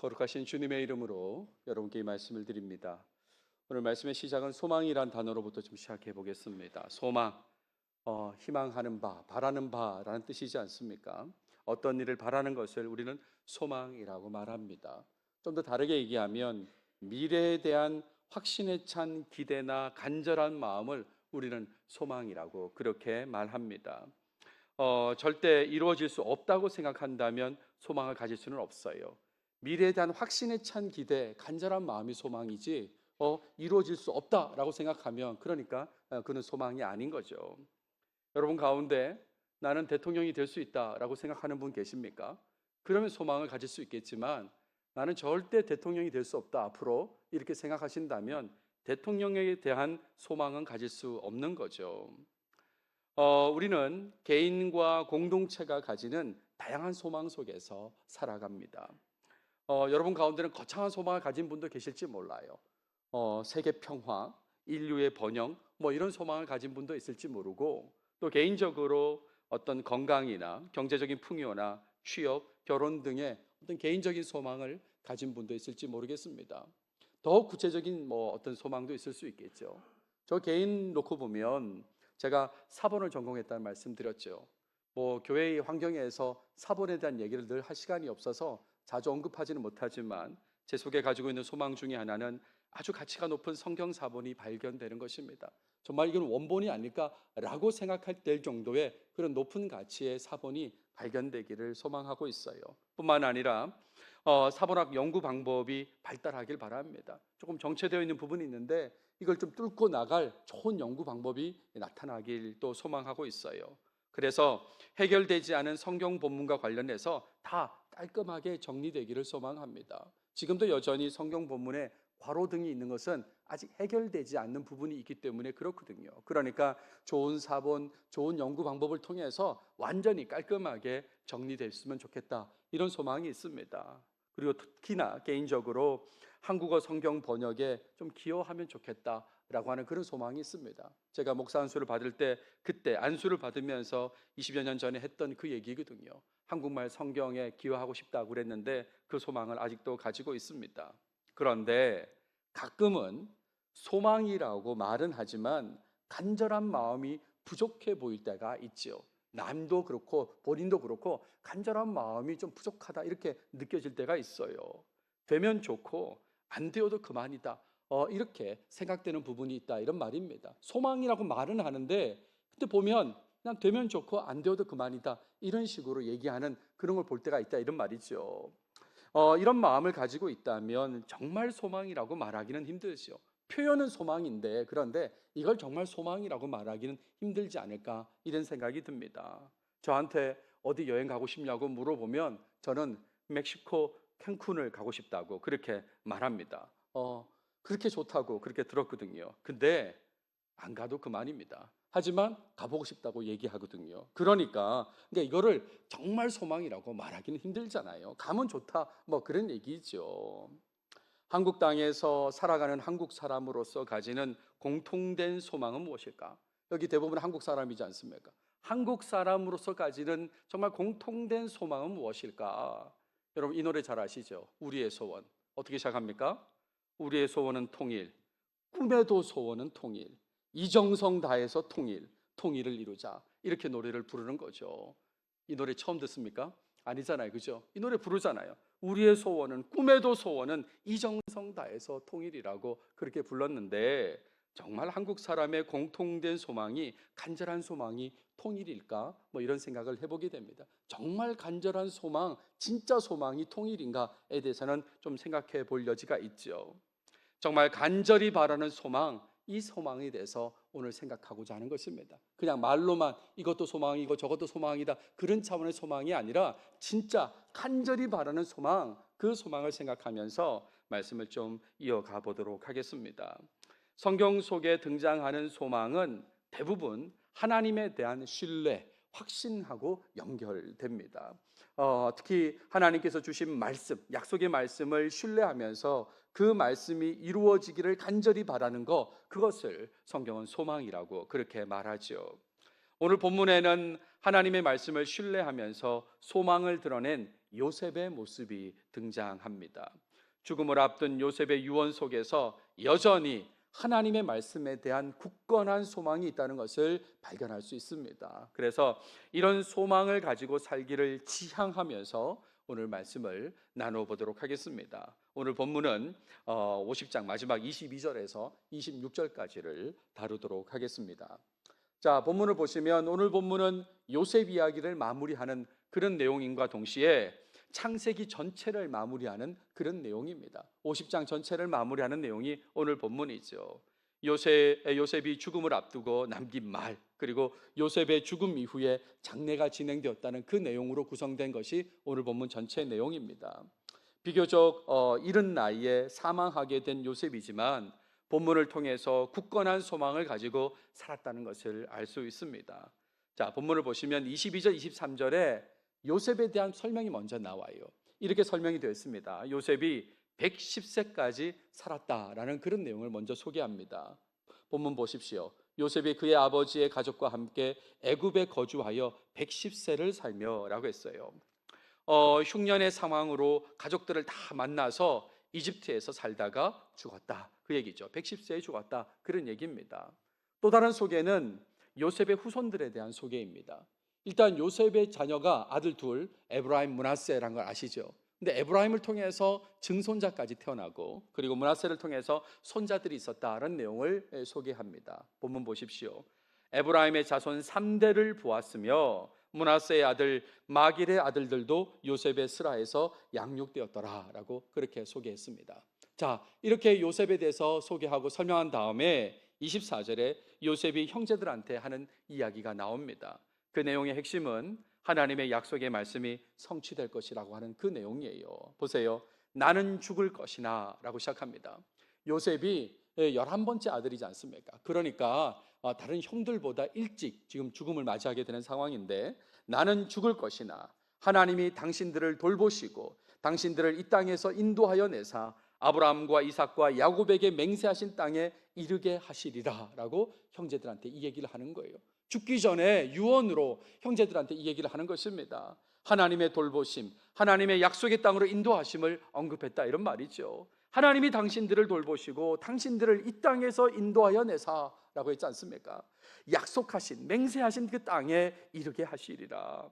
거룩하신 주님의 이름으로 여러분께 이 말씀을 드립니다. 오늘 말씀의 시작은 소망이란 단어로부터 좀 시작해 보겠습니다. 소망, 희망하는 바, 바라는 바라는 뜻이지 않습니까? 어떤 일을 바라는 것을 우리는 소망이라고 말합니다. 좀 더 다르게 얘기하면 미래에 대한 확신에 찬 기대나 간절한 마음을 우리는 소망이라고 그렇게 말합니다. 절대 이루어질 수 없다고 생각한다면 소망을 가질 수는 없어요. 미래에 대한 확신에 찬 기대, 간절한 마음이 소망이지 이루어질 수 없다라고 생각하면 그러니까 그는 소망이 아닌 거죠. 여러분 가운데 나는 대통령이 될 수 있다라고 생각하는 분 계십니까? 그러면 소망을 가질 수 있겠지만 나는 절대 대통령이 될 수 없다 앞으로 이렇게 생각하신다면 대통령에 대한 소망은 가질 수 없는 거죠. 우리는 개인과 공동체가 가지는 다양한 소망 속에서 살아갑니다. 여러분 가운데는 거창한 소망을 가진 분도 계실지 몰라요. 세계 평화, 인류의 번영, 이런 소망을 가진 분도 있을지 모르고 또 개인적으로 어떤 건강이나 경제적인 풍요나 취업, 결혼 등의 어떤 개인적인 소망을 가진 분도 있을지 모르겠습니다. 더 구체적인 어떤 소망도 있을 수 있겠죠. 저 개인 놓고 보면 제가 사본을 전공했다는 말씀 드렸죠. 교회의 환경에서 사본에 대한 얘기를 늘 할 시간이 없어서 자주 언급하지는 못하지만 제 속에 가지고 있는 소망 중에 하나는 아주 가치가 높은 성경 사본이 발견되는 것입니다. 정말 이건 원본이 아닐까라고 생각할 될 정도의 그런 높은 가치의 사본이 발견되기를 소망하고 있어요. 뿐만 아니라 사본학 연구 방법이 발달하길 바랍니다. 조금 정체되어 있는 부분이 있는데 이걸 좀 뚫고 나갈 좋은 연구 방법이 나타나길 또 소망하고 있어요. 그래서 해결되지 않은 성경 본문과 관련해서 다 깔끔하게 정리되기를 소망합니다. 지금도 여전히 성경 본문에 괄호 등이 있는 것은 아직 해결되지 않는 부분이 있기 때문에 그렇거든요. 그러니까 좋은 사본, 좋은 연구 방법을 통해서 완전히 깔끔하게 정리됐으면 좋겠다, 이런 소망이 있습니다. 그리고 특히나 개인적으로 한국어 성경 번역에 좀 기여하면 좋겠다라고 하는 그런 소망이 있습니다. 제가 목사 안수를 받을 때 그때 안수를 받으면서 20여 년 전에 했던 그 얘기거든요. 한국말 성경에 기여하고 싶다고 그랬는데 그 소망을 아직도 가지고 있습니다. 그런데 가끔은 소망이라고 말은 하지만 간절한 마음이 부족해 보일 때가 있죠. 남도 그렇고 본인도 그렇고 간절한 마음이 좀 부족하다 이렇게 느껴질 때가 있어요. 되면 좋고 안 되어도 그만이다, 이렇게 생각되는 부분이 있다, 이런 말입니다. 소망이라고 말은 하는데 근데 보면 그냥 되면 좋고 안 되어도 그만이다, 이런 식으로 얘기하는 그런 걸 볼 때가 있다, 이런 말이죠. 이런 마음을 가지고 있다면 정말 소망이라고 말하기는 힘들죠. 표현은 소망인데 그런데 이걸 정말 소망이라고 말하기는 힘들지 않을까, 이런 생각이 듭니다. 저한테 어디 여행 가고 싶냐고 물어보면 저는 멕시코 캔쿤을 가고 싶다고 그렇게 말합니다. 그렇게 좋다고 그렇게 들었거든요. 근데 안 가도 그만입니다. 하지만 가보고 싶다고 얘기하거든요. 그러니까 이거를 정말 소망이라고 말하기는 힘들잖아요. 가면 좋다, 그런 얘기죠. 한국 땅에서 살아가는 한국 사람으로서 가지는 공통된 소망은 무엇일까? 여기 대부분 한국 사람이지 않습니까? 한국 사람으로서 가지는 정말 공통된 소망은 무엇일까? 여러분 이 노래 잘 아시죠? 우리의 소원. 어떻게 시작합니까? 우리의 소원은 통일, 꿈에도 소원은 통일, 이정성 다해서 통일을 이루자, 이렇게 노래를 부르는 거죠. 이 노래 처음 듣습니까? 아니잖아요, 그죠? 이 노래 부르잖아요. 우리의 소원은, 꿈에도 소원은 이정성 다해서 통일이라고 그렇게 불렀는데 정말 한국 사람의 공통된 소망이, 간절한 소망이 통일일까? 이런 생각을 해보게 됩니다. 정말 간절한 소망, 진짜 소망이 통일인가에 대해서는 좀 생각해 볼 여지가 있죠. 정말 간절히 바라는 소망, 이 소망에 대해서 오늘 생각하고자 하는 것입니다. 그냥 말로만 이것도 소망이고 저것도 소망이다, 그런 차원의 소망이 아니라 진짜 간절히 바라는 소망, 그 소망을 생각하면서 말씀을 좀 이어가 보도록 하겠습니다. 성경 속에 등장하는 소망은 대부분 하나님에 대한 신뢰, 확신하고 연결됩니다. 특히 하나님께서 주신 말씀, 약속의 말씀을 신뢰하면서 그 말씀이 이루어지기를 간절히 바라는 것, 그것을 성경은 소망이라고 그렇게 말하죠. 오늘 본문에는 하나님의 말씀을 신뢰하면서 소망을 드러낸 요셉의 모습이 등장합니다. 죽음을 앞둔 요셉의 유언 속에서 여전히 하나님의 말씀에 대한 굳건한 소망이 있다는 것을 발견할 수 있습니다. 그래서 이런 소망을 가지고 살기를 지향하면서 오늘 말씀을 나눠보도록 하겠습니다. 오늘 본문은 50장 마지막 22절에서 26절까지를 다루도록 하겠습니다. 자, 본문을 보시면 오늘 본문은 요셉 이야기를 마무리하는 그런 내용인과 동시에 창세기 전체를 마무리하는 그런 내용입니다. 50장 전체를 마무리하는 내용이 오늘 본문이죠. 요셉이 죽음을 앞두고 남긴 말, 그리고 요셉의 죽음 이후에 장례가 진행되었다는 그 내용으로 구성된 것이 오늘 본문 전체 내용입니다. 비교적 이른 나이에 사망하게 된 요셉이지만 본문을 통해서 굳건한 소망을 가지고 살았다는 것을 알 수 있습니다. 자, 본문을 보시면 22절, 23절에 요셉에 대한 설명이 먼저 나와요. 이렇게 설명이 되어 있습니다. 요셉이 110세까지 살았다라는 그런 내용을 먼저 소개합니다. 본문 보십시오. 요셉이 그의 아버지의 가족과 함께 애굽에 거주하여 110세를 살며라고 했어요. 흉년의 상황으로 가족들을 다 만나서 이집트에서 살다가 죽었다, 그 얘기죠. 110세에 죽었다, 그런 얘기입니다. 또 다른 소개는 요셉의 후손들에 대한 소개입니다. 일단 요셉의 자녀가 아들 둘, 에브라임, 므낫세라는 걸 아시죠? 근데 에브라임을 통해서 증손자까지 태어나고, 그리고 므낫세를 통해서 손자들이 있었다라는 내용을 소개합니다. 본문 보십시오. 에브라임의 자손 3대를 보았으며 므낫세의 아들 마길의 아들들도 요셉의 스라에서 양육되었더라라고 그렇게 소개했습니다. 자, 이렇게 요셉에 대해서 소개하고 설명한 다음에 24절에 요셉이 형제들한테 하는 이야기가 나옵니다. 그 내용의 핵심은 하나님의 약속의 말씀이 성취될 것이라고 하는 그 내용이에요. 보세요. 나는 죽을 것이나 라고 시작합니다. 요셉이 11번째 아들이지 않습니까? 그러니까 다른 형들보다 일찍 지금 죽음을 맞이하게 되는 상황인데, 나는 죽을 것이나 하나님이 당신들을 돌보시고 당신들을 이 땅에서 인도하여 내사 아브라함과 이삭과 야곱에게 맹세하신 땅에 이르게 하시리라 라고 형제들한테 이 얘기를 하는 거예요. 죽기 전에 유언으로 형제들한테 이 얘기를 하는 것입니다. 하나님의 돌보심, 하나님의 약속의 땅으로 인도하심을 언급했다, 이런 말이죠. 하나님이 당신들을 돌보시고 당신들을 이 땅에서 인도하여 내사라고 했지 않습니까? 약속하신, 맹세하신 그 땅에 이르게 하시리라.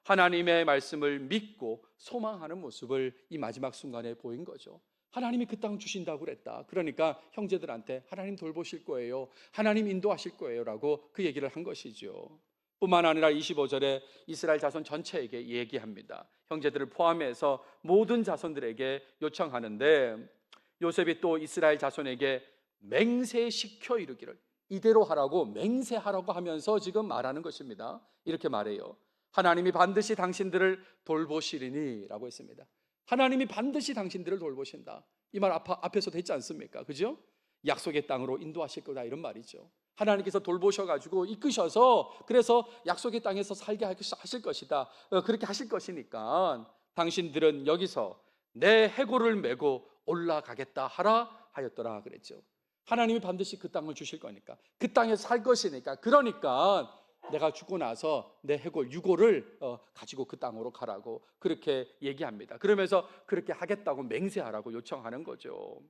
하나님의 말씀을 믿고 소망하는 모습을 이 마지막 순간에 보인 거죠. 하나님이 그 땅 주신다고 그랬다. 그러니까 형제들한테 하나님 돌보실 거예요, 하나님 인도하실 거예요 라고 그 얘기를 한 것이죠. 뿐만 아니라 25절에 이스라엘 자손 전체에게 얘기합니다. 형제들을 포함해서 모든 자손들에게 요청하는데, 요셉이 또 이스라엘 자손에게 맹세시켜 이르기를, 이대로 하라고 맹세하라고 하면서 지금 말하는 것입니다. 이렇게 말해요. 하나님이 반드시 당신들을 돌보시리니 라고 했습니다. 하나님이 반드시 당신들을 돌보신다, 이 말 앞에서도 했지 않습니까? 그죠? 약속의 땅으로 인도하실 거다, 이런 말이죠. 하나님께서 돌보셔가지고 이끄셔서 그래서 약속의 땅에서 살게 하실 것이다, 그렇게 하실 것이니까 당신들은 여기서 내 해골을 메고 올라가겠다 하라 하였더라 그랬죠. 하나님이 반드시 그 땅을 주실 거니까, 그 땅에서 살 것이니까, 그러니까 내가 죽고 나서 내 해골, 유골을 가지고 그 땅으로 가라고 그렇게 얘기합니다. 그러면서 그렇게 하겠다고 맹세하라고 요청하는 거죠.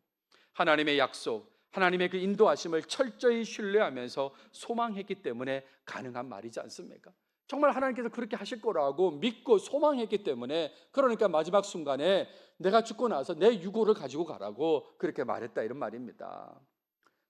하나님의 약속, 하나님의 그 인도하심을 철저히 신뢰하면서 소망했기 때문에 가능한 말이지 않습니까? 정말 하나님께서 그렇게 하실 거라고 믿고 소망했기 때문에, 그러니까 마지막 순간에 내가 죽고 나서 내 유골을 가지고 가라고 그렇게 말했다, 이런 말입니다.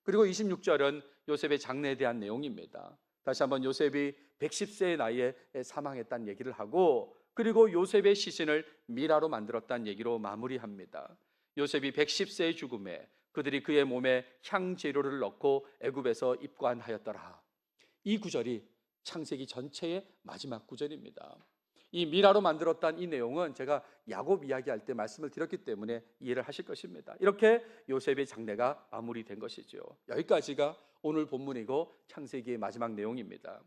그리고 26절은 요셉의 장래에 대한 내용입니다. 다시 한번 요셉이 110세의 나이에 사망했다는 얘기를 하고, 그리고 요셉의 시신을 미라로 만들었다는 얘기로 마무리합니다. 요셉이 110세의 죽음에 그들이 그의 몸에 향재료를 넣고 애굽에서 입관하였더라. 이 구절이 창세기 전체의 마지막 구절입니다. 이 미라로 만들었다는 이 내용은 제가 야곱 이야기할 때 말씀을 드렸기 때문에 이해를 하실 것입니다. 이렇게 요셉의 장래가 마무리된 것이죠. 여기까지가 오늘 본문이고 창세기의 마지막 내용입니다.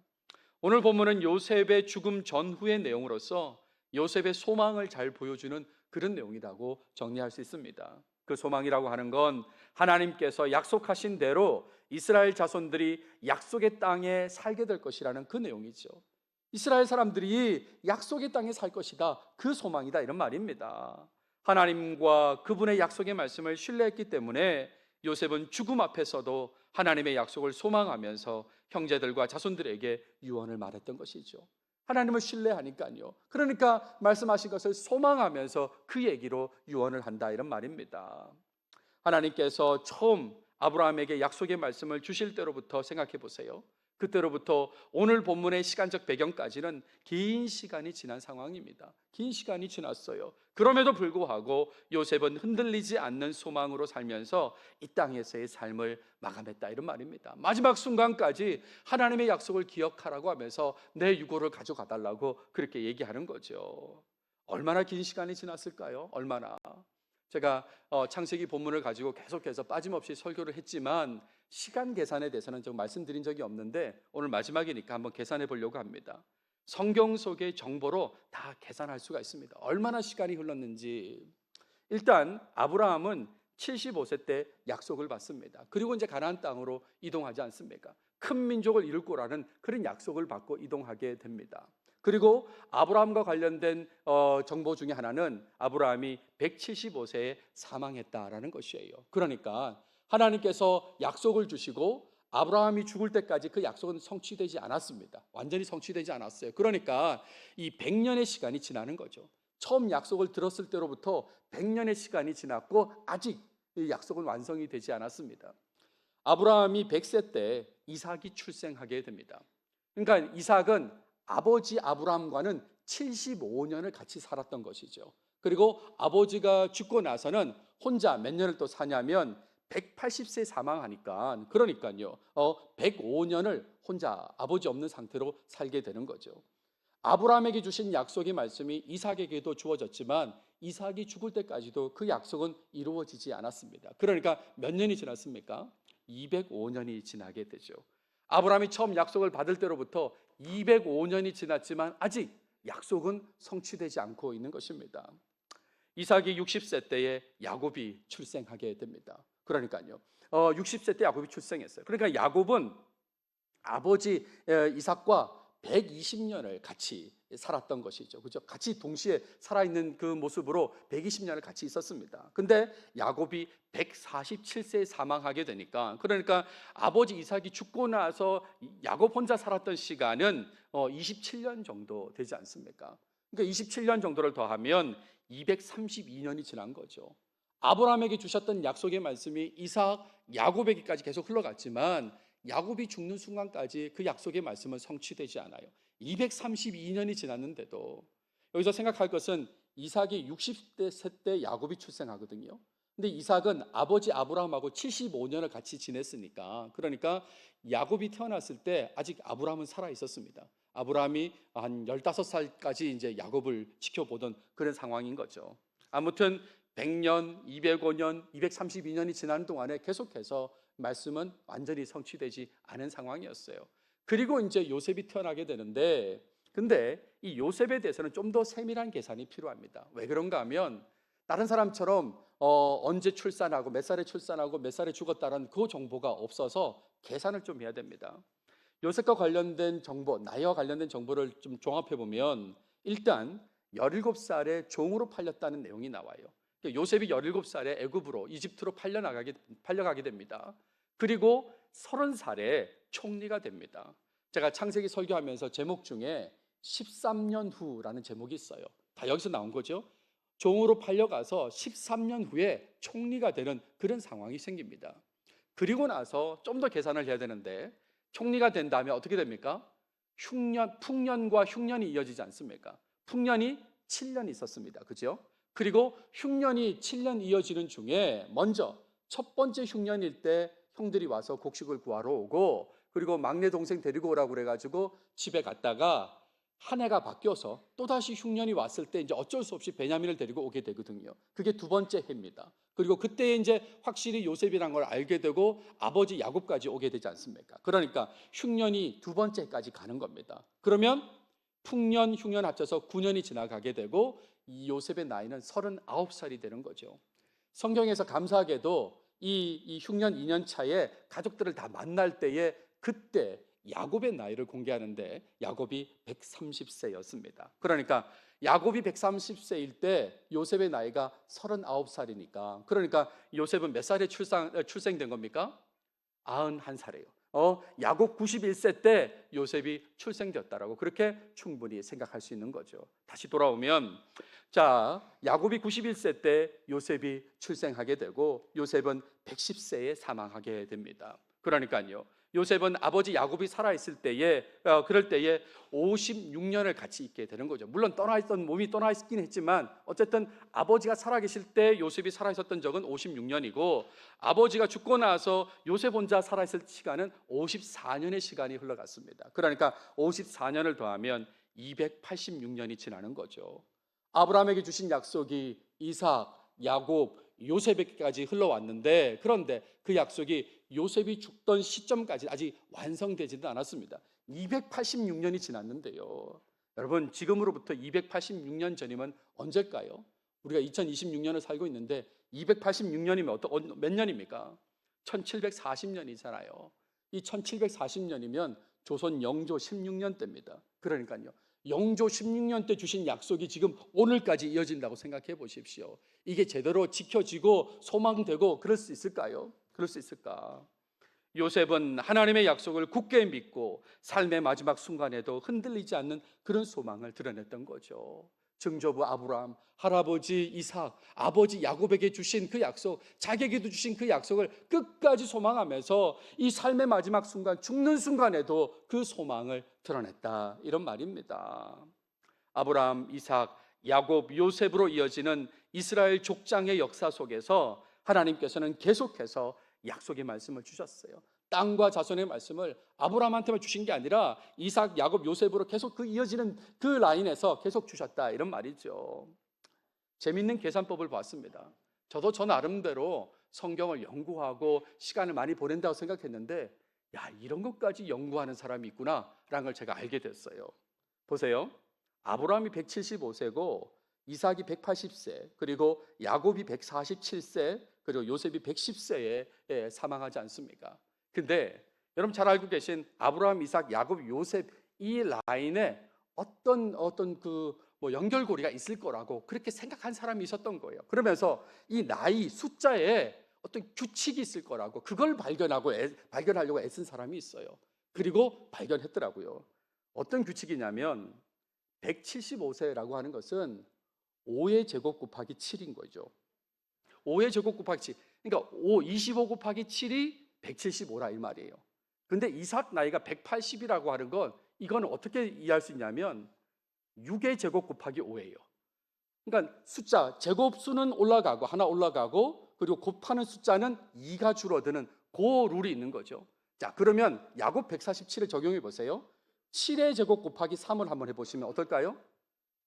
오늘 본문은 요셉의 죽음 전후의 내용으로서 요셉의 소망을 잘 보여주는 그런 내용이라고 정리할 수 있습니다. 그 소망이라고 하는 건 하나님께서 약속하신 대로 이스라엘 자손들이 약속의 땅에 살게 될 것이라는 그 내용이죠. 이스라엘 사람들이 약속의 땅에 살 것이다. 그 소망이다. 이런 말입니다. 하나님과 그분의 약속의 말씀을 신뢰했기 때문에 요셉은 죽음 앞에서도 하나님의 약속을 소망하면서 형제들과 자손들에게 유언을 말했던 것이죠. 하나님을 신뢰하니까요. 그러니까 말씀하신 것을 소망하면서 그 얘기로 유언을 한다. 이런 말입니다. 하나님께서 처음 아브라함에게 약속의 말씀을 주실 때로부터 생각해 보세요. 그때로부터 오늘 본문의 시간적 배경까지는 긴 시간이 지난 상황입니다. 긴 시간이 지났어요. 그럼에도 불구하고 요셉은 흔들리지 않는 소망으로 살면서 이 땅에서의 삶을 마감했다. 이런 말입니다. 마지막 순간까지 하나님의 약속을 기억하라고 하면서 내 유고를 가져가 달라고 그렇게 얘기하는 거죠. 얼마나 긴 시간이 지났을까요? 얼마나. 제가 창세기 본문을 가지고 계속해서 빠짐없이 설교를 했지만 시간 계산에 대해서는 좀 말씀드린 적이 없는데 오늘 마지막이니까 한번 계산해 보려고 합니다. 성경 속의 정보로 다 계산할 수가 있습니다. 얼마나 시간이 흘렀는지. 일단 아브라함은 75세 때 약속을 받습니다. 그리고 이제 가나안 땅으로 이동하지 않습니까? 큰 민족을 이룰 거라는 그런 약속을 받고 이동하게 됩니다. 그리고 아브라함과 관련된 정보 중에 하나는 아브라함이 175세에 사망했다라는 것이에요. 그러니까 하나님께서 약속을 주시고 아브라함이 죽을 때까지 그 약속은 성취되지 않았습니다. 완전히 성취되지 않았어요. 그러니까 이 100년의 시간이 지나는 거죠. 처음 약속을 들었을 때로부터 100년의 시간이 지났고 아직 이 약속은 완성이 되지 않았습니다. 아브라함이 100세 때 이삭이 출생하게 됩니다. 그러니까 이삭은 아버지 아브라함과는 75년을 같이 살았던 것이죠. 그리고 아버지가 죽고 나서는 혼자 몇 년을 또 사냐면 180세 사망하니까 그러니까요. 105년을 혼자 아버지 없는 상태로 살게 되는 거죠. 아브라함에게 주신 약속의 말씀이 이삭에게도 주어졌지만 이삭이 죽을 때까지도 그 약속은 이루어지지 않았습니다. 그러니까 몇 년이 지났습니까? 205년이 지나게 되죠. 아브라함이 처음 약속을 받을 때로부터 205년이 지났지만 아직 약속은 성취되지 않고 있는 것입니다. 이삭이 60세 때에 야곱이 출생하게 됩니다. 그러니까요. 60세 때 야곱이 출생했어요. 그러니까 야곱은 아버지 이삭과 120년을 같이 살았던 것이죠. 그죠? 같이 동시에 살아있는 그 모습으로 120년을 같이 있었습니다. 근데 야곱이 147세에 사망하게 되니까 그러니까 아버지 이삭이 죽고 나서 야곱 혼자 살았던 시간은 27년 정도 되지 않습니까? 그러니까 27년 정도를 더하면 232년이 지난 거죠. 아브라함에게 주셨던 약속의 말씀이 이삭, 야곱에게까지 계속 흘러갔지만 야곱이 죽는 순간까지 그 약속의 말씀은 성취되지 않아요. 232년이 지났는데도 여기서 생각할 것은 이삭이 60대 때 야곱이 출생하거든요. 근데 이삭은 아버지 아브라함하고 75년을 같이 지냈으니까 그러니까 야곱이 태어났을 때 아직 아브라함은 살아 있었습니다. 아브라함이 한 15살까지 이제 야곱을 지켜보던 그런 상황인 거죠. 아무튼 100년, 205년, 232년이 지나는 동안에 계속해서 말씀은 완전히 성취되지 않은 상황이었어요. 그리고 이제 요셉이 태어나게 되는데 근데 이 요셉에 대해서는 좀 더 세밀한 계산이 필요합니다. 왜 그런가 하면 다른 사람처럼 언제 출산하고 몇 살에 출산하고 몇 살에 죽었다는 그 정보가 없어서 계산을 좀 해야 됩니다. 요셉과 관련된 정보, 나이와 관련된 정보를 좀 종합해 보면 일단 17살에 종으로 팔렸다는 내용이 나와요. 요셉이 17살에 애굽으로 이집트로 팔려가게 됩니다. 그리고 30살에 총리가 됩니다. 제가 창세기 설교하면서 제목 중에 13년 후라는 제목이 있어요. 다 여기서 나온 거죠. 종으로 팔려가서 13년 후에 총리가 되는 그런 상황이 생깁니다. 그리고 나서 좀 더 계산을 해야 되는데 총리가 된 다음에 어떻게 됩니까? 풍년과 흉년이 이어지지 않습니까? 풍년이 7년 있었습니다. 그죠? 그리고 흉년이 7년 이어지는 중에 먼저 첫 번째 흉년일 때 형들이 와서 곡식을 구하러 오고 그리고 막내 동생 데리고 오라고 그래가지고 집에 갔다가 한 해가 바뀌어서 또다시 흉년이 왔을 때 이제 어쩔 수 없이 베냐민을 데리고 오게 되거든요. 그게 두 번째 해입니다. 그리고 그때 이제 확실히 요셉이란 걸 알게 되고 아버지 야곱까지 오게 되지 않습니까? 그러니까 흉년이 두 번째까지 가는 겁니다. 그러면 풍년, 흉년 합쳐서 9년이 지나가게 되고 이 요셉의 나이는 39살이 되는 거죠. 성경에서 감사하게도 이 흉년 2년 차에 가족들을 다 만날 때에 그때 야곱의 나이를 공개하는데 야곱이 130세였습니다. 그러니까 야곱이 130세일 때 요셉의 나이가 39살이니까, 그러니까 요셉은 몇 살에 출생된 겁니까? 91살이에요. 야곱 91세 때 요셉이 출생되었다라고 그렇게 충분히 생각할 수 있는 거죠. 다시 돌아오면, 자, 야곱이 91세 때 요셉이 출생하게 되고 요셉은 110세에 사망하게 됩니다. 그러니까요, 요셉은 아버지 야곱이 살아있을 때에 그럴 때에 56년을 같이 있게 되는 거죠. 물론 몸이 떠나 있긴 했지만 어쨌든 아버지가 살아계실 때 요셉이 살아 있었던 적은 56년이고, 아버지가 죽고 나서 요셉 혼자 살아 있을 시간은 54년의 시간이 흘러갔습니다. 그러니까 54년을 더하면 286년이 지나는 거죠. 아브라함에게 주신 약속이 이삭, 야곱, 요셉에게까지 흘러왔는데, 그런데 그 약속이 요셉이 죽던 시점까지 아직 완성되지도 않았습니다. 286년이 지났는데요. 여러분, 지금으로부터 286년 전이면 언제일까요? 우리가 2026년을 살고 있는데 286년이면 몇 년입니까? 1740년이잖아요. 이 1740년이면 조선 영조 16년 때입니다. 그러니까요, 영조 16년 때 주신 약속이 지금 오늘까지 이어진다고 생각해 보십시오. 이게 제대로 지켜지고 소망되고 그럴 수 있을까요? 그럴 수 있을까? 요셉은 하나님의 약속을 굳게 믿고 삶의 마지막 순간에도 흔들리지 않는 그런 소망을 드러냈던 거죠. 증조부 아브라함, 할아버지 이삭, 아버지 야곱에게 주신 그 약속, 자기에게도 주신 그 약속을 끝까지 소망하면서 이 삶의 마지막 순간, 죽는 순간에도 그 소망을 드러냈다, 이런 말입니다. 아브라함, 이삭, 야곱, 요셉으로 이어지는 이스라엘 족장의 역사 속에서 하나님께서는 계속해서 약속의 말씀을 주셨어요. 땅과 자손의 말씀을 아브라함한테만 주신 게 아니라 이삭, 야곱, 요셉으로 계속 그 이어지는 그 라인에서 계속 주셨다, 이런 말이죠. 재밌는 계산법을 봤습니다. 저도 저 나름대로 성경을 연구하고 시간을 많이 보낸다고 생각했는데, 야, 이런 것까지 연구하는 사람이 있구나 라는 걸 제가 알게 됐어요. 보세요. 아브라함이 175세고 이삭이 180세, 그리고 야곱이 147세, 그리고 요셉이 110세에 사망하지 않습니까? 근데 여러분 잘 알고 계신 아브라함, 이삭, 야곱, 요셉 이 라인에 어떤 연결고리가 있을 거라고 그렇게 생각한 사람이 있었던 거예요. 그러면서 이 나이 숫자에 어떤 규칙이 있을 거라고 그걸 발견하려고 애쓴 사람이 있어요. 그리고 발견했더라고요. 어떤 규칙이냐면 175세라고 하는 것은 5의 제곱 곱하기 7인 거죠. 5의 제곱 곱하기 7. 그러니까 25 곱하기 7이 175라 이 말이에요. 근데 이삭 나이가 180이라고 하는 건 이건 어떻게 이해할 수 있냐면 6의 제곱 곱하기 5예요. 그러니까 숫자 제곱수는 올라가고 하나 올라가고, 그리고 곱하는 숫자는 2가 줄어드는 그 룰이 있는 거죠. 자, 그러면 야곱 147을 적용해 보세요. 7의 제곱 곱하기 3을 한번 해보시면 어떨까요?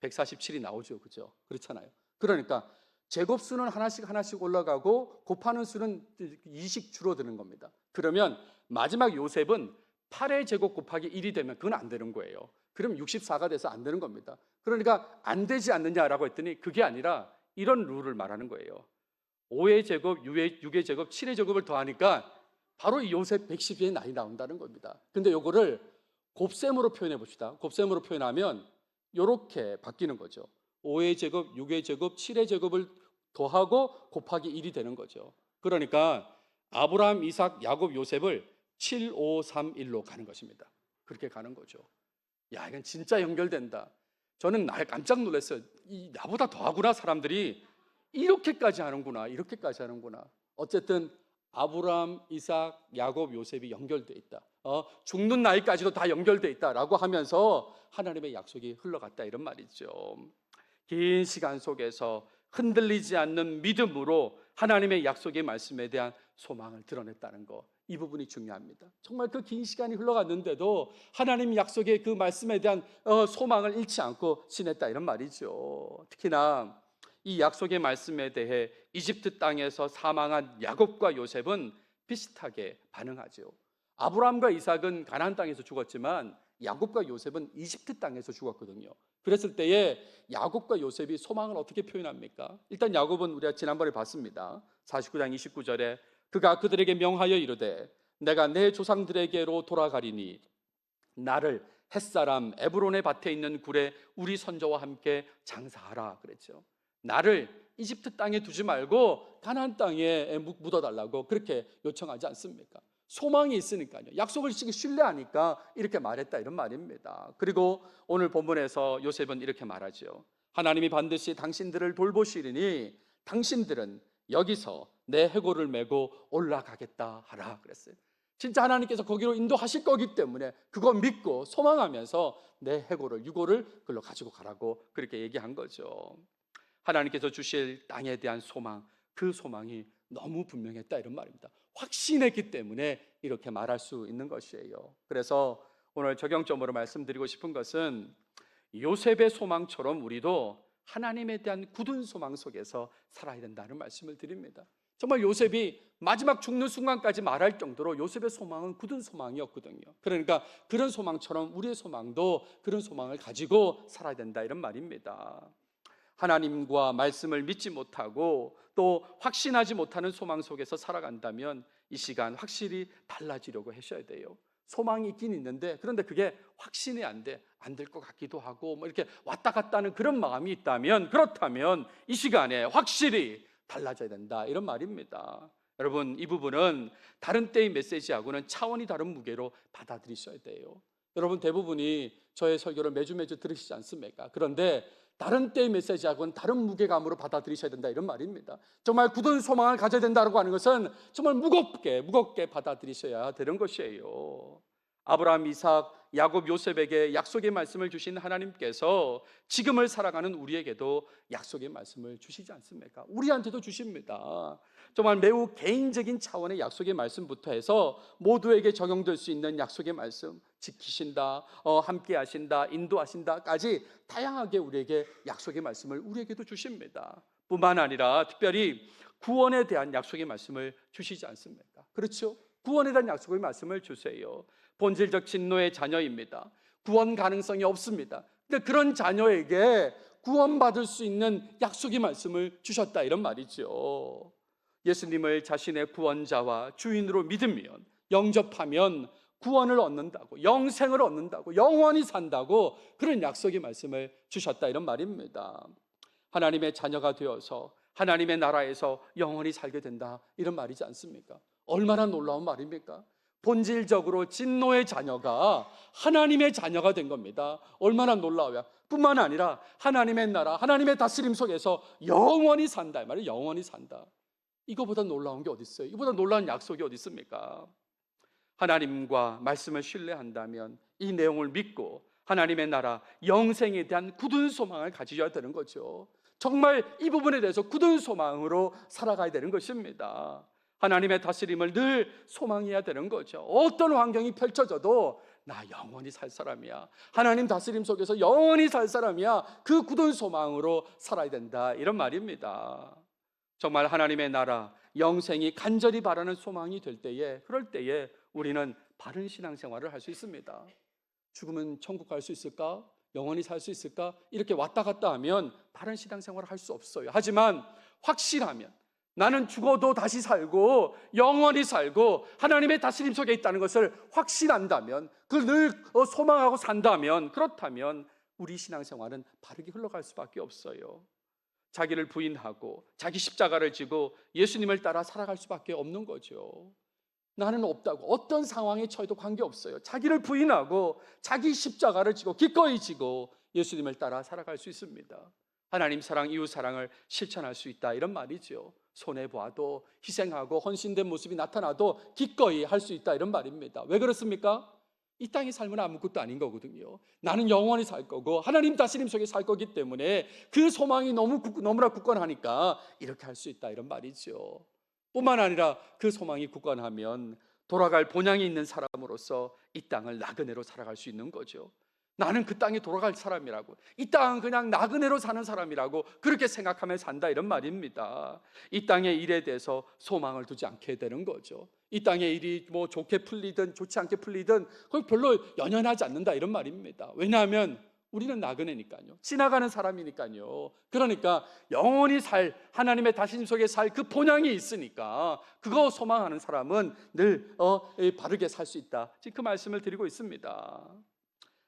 147이 나오죠. 그죠? 그렇잖아요. 그러니까 제곱수는 하나씩 올라가고 곱하는 수는 2씩 줄어드는 겁니다. 그러면 마지막 요셉은 8의 제곱 곱하기 1이 되면 그건 안 되는 거예요. 그럼 64가 돼서 안 되는 겁니다. 그러니까 안 되지 않느냐라고 했더니 그게 아니라 이런 룰을 말하는 거예요. 5의 제곱, 6의 제곱, 7의 제곱을 더하니까 바로 이 요셉 110의 나이 나온다는 겁니다. 근데 요거를 곱셈으로 표현해 봅시다. 곱셈으로 표현하면 이렇게 바뀌는 거죠. 5의 제곱, 6의 제곱, 7의 제곱을 더하고 곱하기 1이 되는 거죠. 그러니까 아브라함, 이삭, 야곱, 요셉을 7, 5, 3, 1로 가는 것입니다. 그렇게 가는 거죠. 야, 이건 진짜 연결된다. 저는 깜짝 놀랐어요. 나보다 더하구나, 사람들이. 이렇게까지 하는구나, 이렇게까지 하는구나. 어쨌든 아브라함, 이삭, 야곱, 요셉이 연결돼 있다. 죽는 나이까지도 다 연결돼 있다라고 하면서 하나님의 약속이 흘러갔다, 이런 말이죠. 긴 시간 속에서 흔들리지 않는 믿음으로 하나님의 약속의 말씀에 대한 소망을 드러냈다는 거, 이 부분이 중요합니다. 정말 그 긴 시간이 흘러갔는데도 하나님 약속의 그 말씀에 대한 소망을 잃지 않고 지냈다, 이런 말이죠. 특히나 이 약속의 말씀에 대해 이집트 땅에서 사망한 야곱과 요셉은 비슷하게 반응하죠. 아브라함과 이삭은 가나안 땅에서 죽었지만 야곱과 요셉은 이집트 땅에서 죽었거든요. 그랬을 때에 야곱과 요셉이 소망을 어떻게 표현합니까? 일단 야곱은 우리가 지난번에 봤습니다. 49장 29절에 그가 그들에게 명하여 이르되 내가 내 조상들에게로 돌아가리니 나를 햇사람 에브론의 밭에 있는 굴에 우리 선조와 함께 장사하라 그랬죠. 나를 이집트 땅에 두지 말고 가나안 땅에 묻어달라고 그렇게 요청하지 않습니까? 소망이 있으니까요. 약속을 신뢰하니까 이렇게 말했다 이런 말입니다. 그리고 오늘 본문에서 요셉은 이렇게 말하죠. 하나님이 반드시 당신들을 돌보시리니 당신들은 여기서 내 해골을 메고 올라가겠다 하라 그랬어요. 진짜 하나님께서 거기로 인도하실 거기 때문에 그거 믿고 소망하면서 내 해골을 유골을 그걸로 가지고 가라고 그렇게 얘기한 거죠. 하나님께서 주실 땅에 대한 소망, 그 소망이 너무 분명했다 이런 말입니다. 확신했기 때문에 이렇게 말할 수 있는 것이에요. 그래서 오늘 적용점으로 말씀드리고 싶은 것은 요셉의 소망처럼 우리도 하나님에 대한 굳은 소망 속에서 살아야 된다는 말씀을 드립니다. 정말 요셉이 마지막 죽는 순간까지 말할 정도로 요셉의 소망은 굳은 소망이었거든요. 그러니까 그런 소망처럼 우리의 소망도 그런 소망을 가지고 살아야 된다 이런 말입니다. 하나님과 말씀을 믿지 못하고 또 확신하지 못하는 소망 속에서 살아간다면 이 시간 확실히 달라지려고 하셔야 돼요. 소망이 있긴 있는데 그런데 그게 확신이 안 될 것 같기도 하고 뭐 이렇게 왔다 갔다 하는 그런 마음이 있다면, 그렇다면 이 시간에 확실히 달라져야 된다 이런 말입니다. 여러분, 이 부분은 다른 때의 메시지하고는 차원이 다른 무게로 받아들이셔야 돼요. 여러분 대부분이 저의 설교를 매주 들으시지 않습니까? 그런데 다른 때의 메시지하고는 다른 무게감으로 받아들이셔야 된다 이런 말입니다. 정말 굳은 소망을 가져야 된다고 하는 것은 정말 무겁게 받아들이셔야 되는 것이에요. 아브라함, 이삭, 야곱, 요셉에게 약속의 말씀을 주신 하나님께서 지금을 살아가는 우리에게도 약속의 말씀을 주시지 않습니까? 우리한테도 주십니다. 정말 매우 개인적인 차원의 약속의 말씀부터 해서 모두에게 적용될 수 있는 약속의 말씀, 지키신다, 함께 하신다, 인도하신다까지 다양하게 우리에게 약속의 말씀을 우리에게도 주십니다. 뿐만 아니라 특별히 구원에 대한 약속의 말씀을 주시지 않습니까? 그렇죠? 구원에 대한 약속의 말씀을 주세요. 본질적 진노의 자녀입니다. 구원 가능성이 없습니다. 근데 그런 자녀에게 구원받을 수 있는 약속의 말씀을 주셨다 이런 말이죠. 예수님을 자신의 구원자와 주인으로 믿으면, 영접하면 구원을 얻는다고, 영생을 얻는다고, 영원히 산다고 그런 약속의 말씀을 주셨다 이런 말입니다. 하나님의 자녀가 되어서 하나님의 나라에서 영원히 살게 된다 이런 말이지 않습니까? 얼마나 놀라운 말입니까? 본질적으로 진노의 자녀가 하나님의 자녀가 된 겁니다. 얼마나 놀라워요. 뿐만 아니라 하나님의 나라, 하나님의 다스림 속에서 영원히 산다 이 말이에요. 영원히 산다. 이거보다 놀라운 게 어디 있어요? 이보다 놀라운 약속이 어디 있습니까? 하나님과 말씀을 신뢰한다면 이 내용을 믿고 하나님의 나라, 영생에 대한 굳은 소망을 가지셔야 되는 거죠. 정말 이 부분에 대해서 굳은 소망으로 살아가야 되는 것입니다. 하나님의 다스림을 늘 소망해야 되는 거죠. 어떤 환경이 펼쳐져도 나 영원히 살 사람이야, 하나님 다스림 속에서 영원히 살 사람이야, 그 굳은 소망으로 살아야 된다 이런 말입니다. 정말 하나님의 나라, 영생이 간절히 바라는 소망이 될 때에, 그럴 때에 우리는 바른 신앙생활을 할 수 있습니다. 죽으면 천국 갈 수 있을까? 영원히 살 수 있을까? 이렇게 왔다 갔다 하면 바른 신앙생활을 할 수 없어요. 하지만 확실하면, 나는 죽어도 다시 살고 영원히 살고 하나님의 다스림 속에 있다는 것을 확신한다면, 그걸 늘 소망하고 산다면, 그렇다면 우리 신앙생활은 바르게 흘러갈 수밖에 없어요. 자기를 부인하고 자기 십자가를 지고 예수님을 따라 살아갈 수밖에 없는 거죠. 나는 없다고, 어떤 상황에 처해도 관계없어요. 자기를 부인하고 자기 십자가를 지고 기꺼이 지고 예수님을 따라 살아갈 수 있습니다. 하나님 사랑, 이웃 사랑을 실천할 수 있다 이런 말이죠. 손해보아도, 희생하고 헌신된 모습이 나타나도 기꺼이 할 수 있다 이런 말입니다. 왜 그렇습니까? 이 땅의 삶은 아무것도 아닌 거거든요. 나는 영원히 살 거고 하나님 다스림 속에 살 거기 때문에 그 소망이 너무나 굳건하니까 이렇게 할 수 있다 이런 말이죠. 뿐만 아니라 그 소망이 굳건하면 돌아갈 본향이 있는 사람으로서 이 땅을 나그네로 살아갈 수 있는 거죠. 나는 그 땅에 돌아갈 사람이라고, 이 땅은 그냥 나그네로 사는 사람이라고 그렇게 생각하며 산다 이런 말입니다. 이 땅의 일에 대해서 소망을 두지 않게 되는 거죠. 이 땅의 일이 뭐 좋게 풀리든 좋지 않게 풀리든 그걸 별로 연연하지 않는다 이런 말입니다. 왜냐하면 우리는 나그네니까요. 지나가는 사람이니까요. 그러니까 영원히 살 하나님의 다스림 속에 살 그 본향이 있으니까 그거 소망하는 사람은 늘 바르게 살 수 있다. 지금 그 말씀을 드리고 있습니다.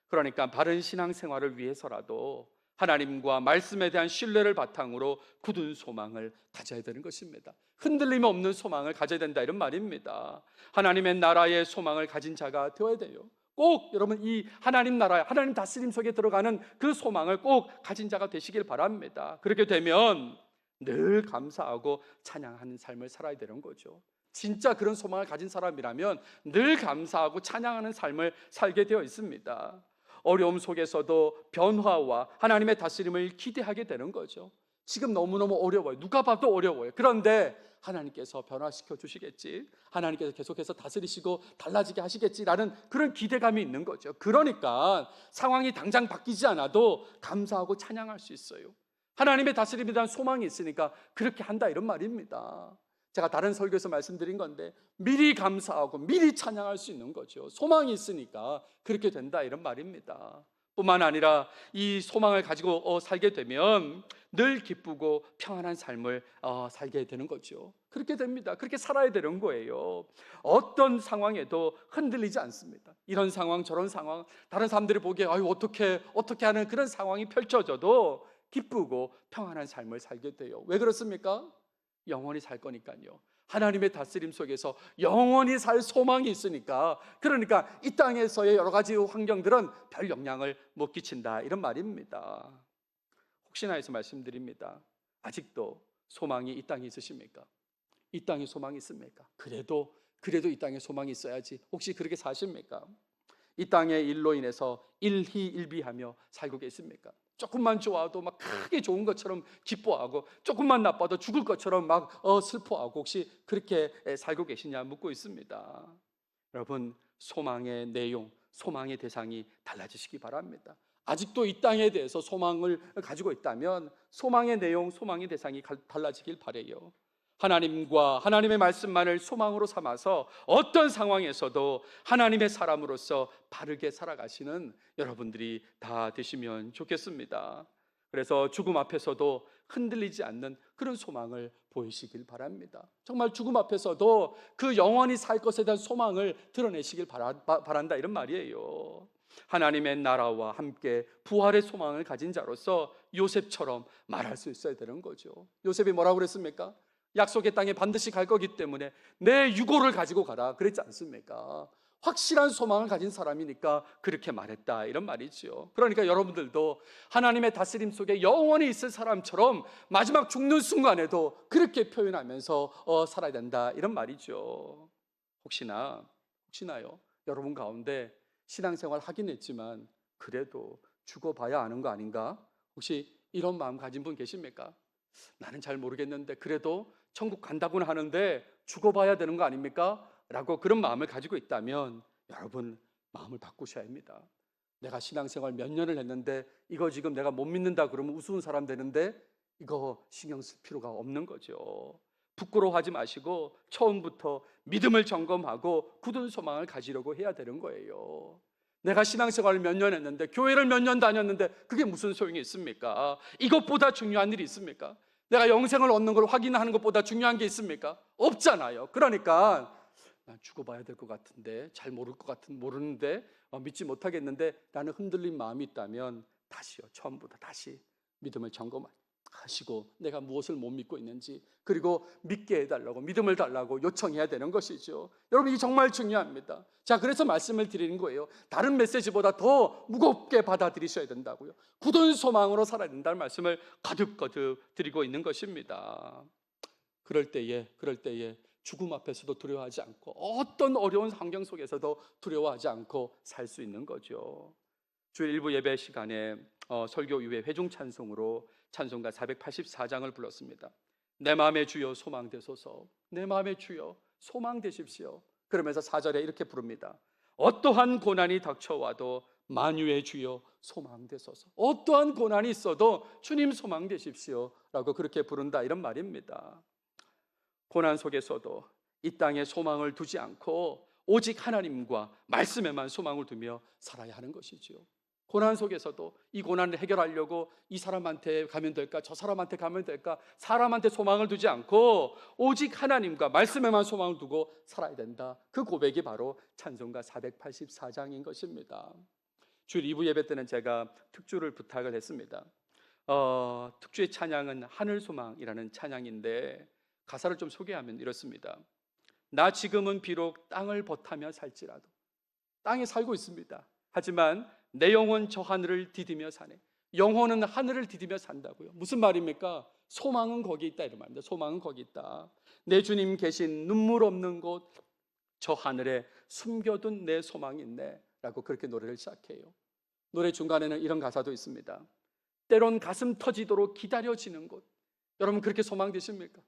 그러니까 바른 신앙생활을 위해서라도 하나님과 말씀에 대한 신뢰를 바탕으로 굳은 소망을 가져야 되는 것입니다. 흔들림 없는 소망을 가져야 된다 이런 말입니다. 하나님의 나라의 소망을 가진 자가 되어야 돼요. 꼭 여러분 이 하나님 나라, 하나님 다스림 속에 들어가는 그 소망을 꼭 가진 자가 되시길 바랍니다. 그렇게 되면 늘 감사하고 찬양하는 삶을 살아야 되는 거죠. 진짜 그런 소망을 가진 사람이라면 늘 감사하고 찬양하는 삶을 살게 되어 있습니다. 어려움 속에서도 변화와 하나님의 다스림을 기대하게 되는 거죠. 지금 너무너무 어려워요. 누가 봐도 어려워요. 그런데 하나님께서 변화시켜 주시겠지, 하나님께서 계속해서 다스리시고 달라지게 하시겠지라는 그런 기대감이 있는 거죠. 그러니까 상황이 당장 바뀌지 않아도 감사하고 찬양할 수 있어요. 하나님의 다스림에 대한 소망이 있으니까 그렇게 한다 이런 말입니다. 제가 다른 설교에서 말씀드린 건데 미리 감사하고 미리 찬양할 수 있는 거죠. 소망이 있으니까 그렇게 된다 이런 말입니다. 뿐만 아니라 이 소망을 가지고 살게 되면 늘 기쁘고 평안한 삶을 살게 되는 거죠. 그렇게 됩니다. 그렇게 살아야 되는 거예요. 어떤 상황에도 흔들리지 않습니다. 이런 상황 저런 상황 다른 사람들이 보기에 어떻게 하는 그런 상황이 펼쳐져도 기쁘고 평안한 삶을 살게 돼요. 왜 그렇습니까? 영원히 살 거니까요. 하나님의 다스림 속에서 영원히 살 소망이 있으니까, 그러니까 이 땅에서의 여러 가지 환경들은 별 영향을 못 끼친다 이런 말입니다. 혹시나 해서 말씀드립니다. 아직도 소망이 이 땅에 있으십니까? 이 땅에 소망이 있습니까? 그래도 이 땅에 소망이 있어야지. 혹시 그렇게 사십니까? 이 땅의 일로 인해서 일희일비하며 살고 계십니까? 조금만 좋아도 막 크게 좋은 것처럼 기뻐하고 조금만 나빠도 죽을 것처럼 막 슬퍼하고 혹시 그렇게 살고 계시냐 묻고 있습니다. 여러분, 소망의 내용, 소망의 대상이 달라지시기 바랍니다. 아직도 이 땅에 대해서 소망을 가지고 있다면 소망의 내용, 소망의 대상이 달라지길 바라요. 하나님과 하나님의 말씀만을 소망으로 삼아서 어떤 상황에서도 하나님의 사람으로서 바르게 살아가시는 여러분들이 다 되시면 좋겠습니다. 그래서 죽음 앞에서도 흔들리지 않는 그런 소망을 보이시길 바랍니다. 정말 죽음 앞에서도 그 영원히 살 것에 대한 소망을 드러내시길 바란다 이런 말이에요. 하나님의 나라와 함께 부활의 소망을 가진 자로서 요셉처럼 말할 수 있어야 되는 거죠. 요셉이 뭐라고 그랬습니까? 약속의 땅에 반드시 갈 거기 때문에 내 유고를 가지고 가라 그랬지 않습니까? 확실한 소망을 가진 사람이니까 그렇게 말했다 이런 말이죠. 그러니까 여러분들도 하나님의 다스림 속에 영원히 있을 사람처럼 마지막 죽는 순간에도 그렇게 표현하면서 살아야 된다 이런 말이죠. 혹시나요 여러분 가운데 신앙생활 하긴 했지만 그래도 죽어봐야 아는 거 아닌가? 혹시 이런 마음 가진 분 계십니까? 나는 잘 모르겠는데 그래도 천국 간다고는 하는데 죽어봐야 되는 거 아닙니까? 라고 그런 마음을 가지고 있다면 여러분 마음을 바꾸셔야 합니다. 내가 신앙생활 몇 년을 했는데 이거 지금 내가 못 믿는다 그러면 우스운 사람 되는데 이거 신경 쓸 필요가 없는 거죠. 부끄러워하지 마시고 처음부터 믿음을 점검하고 굳은 소망을 가지려고 해야 되는 거예요. 내가 신앙생활을 몇 년 했는데 교회를 몇 년 다녔는데 그게 무슨 소용이 있습니까? 이것보다 중요한 일이 있습니까? 내가 영생을 얻는 걸 확인하는 것보다 중요한 게 있습니까? 없잖아요. 그러니까 난 죽어봐야 될 것 같은데 잘 모르는데 믿지 못하겠는데 라는 흔들린 마음이 있다면 다시요, 처음부터 다시 믿음을 점검하시고 내가 무엇을 못 믿고 있는지, 그리고 믿게 해달라고, 믿음을 달라고 요청해야 되는 것이죠. 여러분, 이게 정말 중요합니다. 자, 그래서 말씀을 드리는 거예요. 다른 메시지보다 더 무겁게 받아들이셔야 된다고요. 굳은 소망으로 살아야 된다는 말씀을 거듭 드리고 있는 것입니다. 그럴 때에 죽음 앞에서도 두려워하지 않고 어떤 어려운 환경 속에서도 두려워하지 않고 살 수 있는 거죠. 주일 일부 예배 시간에 설교 이후에 회중 찬송으로 찬송가 484장을 불렀습니다. 내 마음의 주여 소망되소서, 내 마음의 주여 소망되십시오. 그러면서 4절에 이렇게 부릅니다. 어떠한 고난이 닥쳐와도 만유의 주여 소망되소서. 어떠한 고난이 있어도 주님 소망되십시오 라고 그렇게 부른다 이런 말입니다. 고난 속에서도 이 땅에 소망을 두지 않고 오직 하나님과 말씀에만 소망을 두며 살아야 하는 것이죠. 고난 속에서도 이 고난을 해결하려고 이 사람한테 가면 될까, 저 사람한테 가면 될까, 사람한테 소망을 두지 않고 오직 하나님과 말씀에만 소망을 두고 살아야 된다. 그 고백이 바로 찬송가 484장인 것입니다. 주일 2부 예배 때는 제가 특주를 부탁을 했습니다. 특주의 찬양은 하늘소망이라는 찬양인데 가사를 좀 소개하면 이렇습니다. 나 지금은 비록 땅을 버타며 살지라도, 땅에 살고 있습니다. 하지만 내 영혼 저 하늘을 디디며 사네. 영혼은 하늘을 디디며 산다고요. 무슨 말입니까? 소망은 거기 있다 이런 말입니다. 소망은 거기 있다. 내 주님 계신 눈물 없는 곳, 저 하늘에 숨겨둔 내 소망이 있네 라고 그렇게 노래를 시작해요. 노래 중간에는 이런 가사도 있습니다. 때론 가슴 터지도록 기다려지는 곳. 여러분 그렇게 소망되십니까?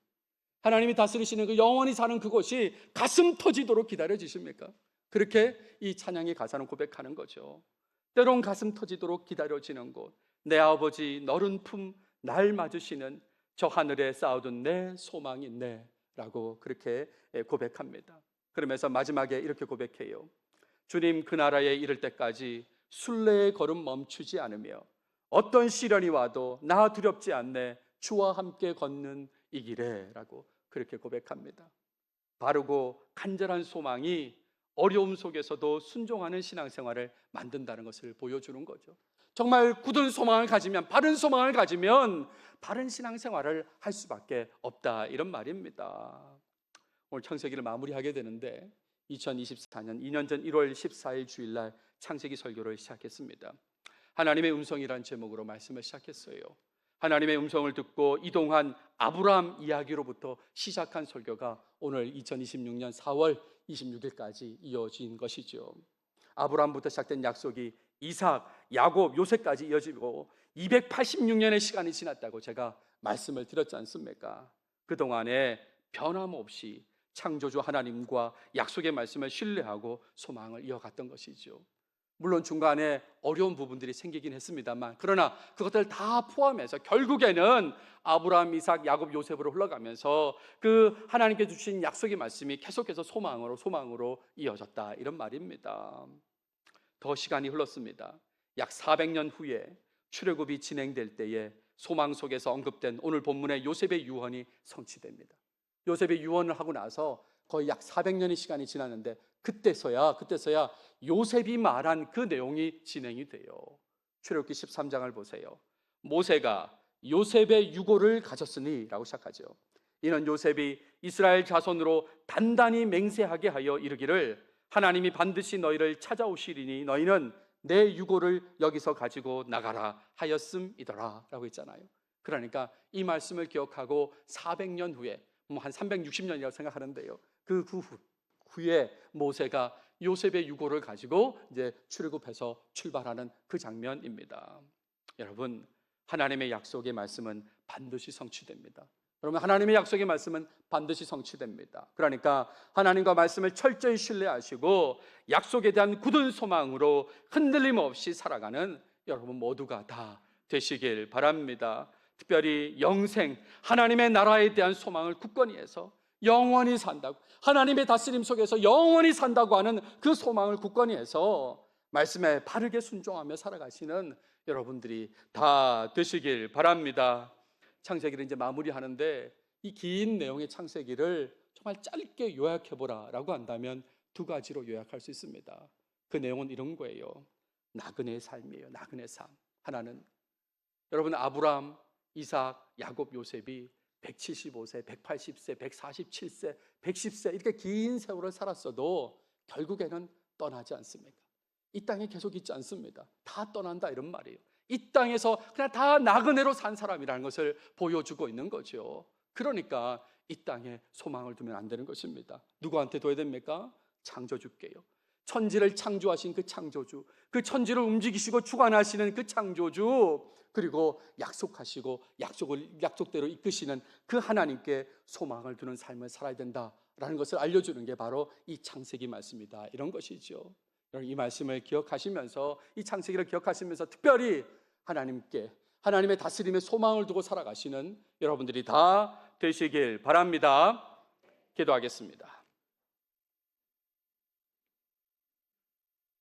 하나님이 다스리시는 그 영원히 사는 그곳이 가슴 터지도록 기다려지십니까? 그렇게 이 찬양의 가사는 고백하는 거죠. 때론 가슴 터지도록 기다려지는 곳, 내 아버지 너른 품 날 맞으시는 저 하늘에 쌓아둔 내 소망이 있네 라고 그렇게 고백합니다. 그러면서 마지막에 이렇게 고백해요. 주님 그 나라에 이를 때까지 순례의 걸음 멈추지 않으며 어떤 시련이 와도 나 두렵지 않네 주와 함께 걷는 이 길에 라고 그렇게 고백합니다. 바르고 간절한 소망이 어려움 속에서도 순종하는 신앙생활을 만든다는 것을 보여주는 거죠. 정말 굳은 소망을 가지면, 바른 소망을 가지면 바른 신앙생활을 할 수밖에 없다 이런 말입니다. 오늘 창세기를 마무리하게 되는데 2024년 2년 전 1월 14일 주일날 창세기 설교를 시작했습니다. 하나님의 음성이란 제목으로 말씀을 시작했어요. 하나님의 음성을 듣고 이동한 아브라함 이야기로부터 시작한 설교가 오늘 2026년 4월 26일까지 이어진 것이죠. 아브라함부터 시작된 약속이 이삭, 야곱, 요셉까지 이어지고 286년의 시간이 지났다고 제가 말씀을 드렸지 않습니까? 그동안에 변함없이 창조주 하나님과 약속의 말씀을 신뢰하고 소망을 이어갔던 것이죠. 물론 중간에 어려운 부분들이 생기긴 했습니다만, 그러나 그것들 다 포함해서 결국에는 아브라함, 이삭, 야곱, 요셉으로 흘러가면서 그 하나님께 주신 약속의 말씀이 계속해서 소망으로 이어졌다 이런 말입니다. 더 시간이 흘렀습니다. 약 400년 후에 출애굽이 진행될 때에 소망 속에서 언급된 오늘 본문의 요셉의 유언이 성취됩니다. 요셉의 유언을 하고 나서 거의 약 400년의 시간이 지났는데 그때서야 요셉이 말한 그 내용이 진행이 돼요. 출애굽기 13장을 보세요. 모세가 요셉의 유고를 가졌으니 라고 시작하죠. 이는 요셉이 이스라엘 자손으로 단단히 맹세하게 하여 이르기를 하나님이 반드시 너희를 찾아오시리니 너희는 내 유고를 여기서 가지고 나가라 하였음이더라 라고 했잖아요. 그러니까 이 말씀을 기억하고 400년 후에 한 360년이라고 생각하는데요. 그 후에 모세가 요셉의 유고를 가지고 이제 출애굽해서 출발하는 그 장면입니다. 여러분, 하나님의 약속의 말씀은 반드시 성취됩니다. 여러분, 하나님의 약속의 말씀은 반드시 성취됩니다. 그러니까 하나님과 말씀을 철저히 신뢰하시고 약속에 대한 굳은 소망으로 흔들림 없이 살아가는 여러분 모두가 다 되시길 바랍니다. 특별히 영생, 하나님의 나라에 대한 소망을 굳건히 해서 영원히 산다고, 하나님의 다스림 속에서 영원히 산다고 하는 그 소망을 굳건히 해서 말씀에 바르게 순종하며 살아가시는 여러분들이 다 되시길 바랍니다. 창세기를 이제 마무리하는데 이 긴 내용의 창세기를 정말 짧게 요약해보라 라고 한다면 두 가지로 요약할 수 있습니다. 그 내용은 이런 거예요. 나그네의 삶이에요. 나그네 삶. 하나는 여러분 아브라함, 이삭, 야곱, 요셉이 175세, 180세, 147세, 110세 이렇게 긴 세월을 살았어도 결국에는 떠나지 않습니다. 이 땅에 계속 있지 않습니다. 다 떠난다 이런 말이에요. 이 땅에서 그냥 다 나그네로 산 사람이라는 것을 보여주고 있는 거죠. 그러니까 이 땅에 소망을 두면 안 되는 것입니다. 누구한테 둬야 됩니까? 창조주께요. 천지를 창조하신 그 창조주, 그 천지를 움직이시고 주관하시는 그 창조주, 그리고 약속하시고 약속대로 이끄시는 그 하나님께 소망을 두는 삶을 살아야 된다라는 것을 알려주는 게 바로 이 창세기 말씀이다 이런 것이죠. 이 말씀을 기억하시면서, 이 창세기를 기억하시면서 특별히 하나님께, 하나님의 다스림에 소망을 두고 살아가시는 여러분들이 다 되시길 바랍니다. 기도하겠습니다.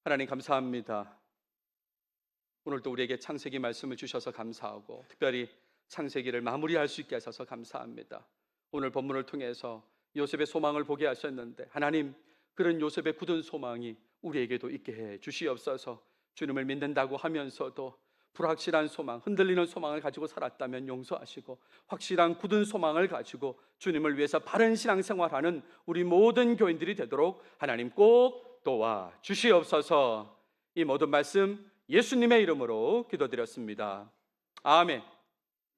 하나님 감사합니다. 오늘도 우리에게 창세기 말씀을 주셔서 감사하고 특별히 창세기를 마무리할 수 있게 하셔서 감사합니다. 오늘 본문을 통해서 요셉의 소망을 보게 하셨는데 하나님, 그런 요셉의 굳은 소망이 우리에게도 있게 해 주시옵소서. 주님을 믿는다고 하면서도 불확실한 소망, 흔들리는 소망을 가지고 살았다면 용서하시고 확실한 굳은 소망을 가지고 주님을 위해서 바른 신앙생활하는 우리 모든 교인들이 되도록 하나님 꼭 도와 주시옵소서. 이 모든 말씀 예수님의 이름으로 기도드렸습니다. 아멘.